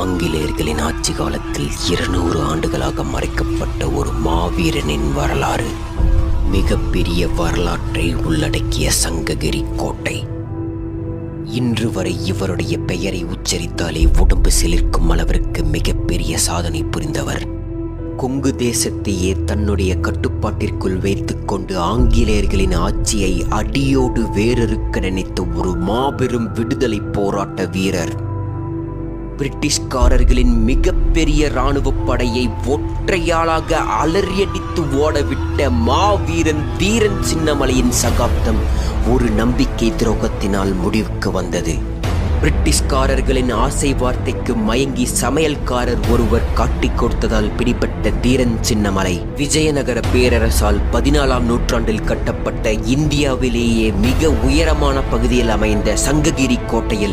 ஆங்கிலேயர்களின் ஆட்சி காலத்தில் 200 ஆண்டுகளாக மறைக்கப்பட்ட ஒரு மாவீரனின் வரலாறு. மிகப்பெரிய வரலாற்றை உள்ளடக்கிய சங்ககிரி கோட்டை. இன்று வரை இவருடைய பெயரை உச்சரித்தாலே உடம்பு சிலிர்க்கும் அளவிற்கு மிகப்பெரிய சாதனை புரிந்தவர். கொங்கு தேசத்தையே தன்னுடைய கட்டுப்பாட்டிற்குள் வைத்துக்கொண்டு ஆங்கிலேயர்களின் ஆட்சியை அடியோடு வேரறுக்க நினைத்த ஒரு மாபெரும் விடுதலை போராட்ட வீரர். பிரிட்டிஷ்காரர்களின் மிகப்பெரிய இராணுவ படையை ஒற்றையாளாக அலறியடித்து ஓடவிட்ட மாவீரன் தீரன் சின்னமலையின் சகாப்தம் ஒரு நம்பிக்கை துரோகத்தினால் முடிவுக்கு வந்தது. பிரிட்டிஷ்காரர்களின் ஆசை வார்த்தைக்கு மயங்கி சமையல்காரர் ஒருவர் காட்டிக் கொடுத்ததால் பிடிபட்ட தீரன் சின்னமலை விஜயநகர பேரரசால் 14ஆம் நூற்றாண்டில் கட்டப்பட்ட இந்தியாவிலேயே மிக உயரமான பகுதியில் அமைந்த சங்ககிரி கோட்டையில்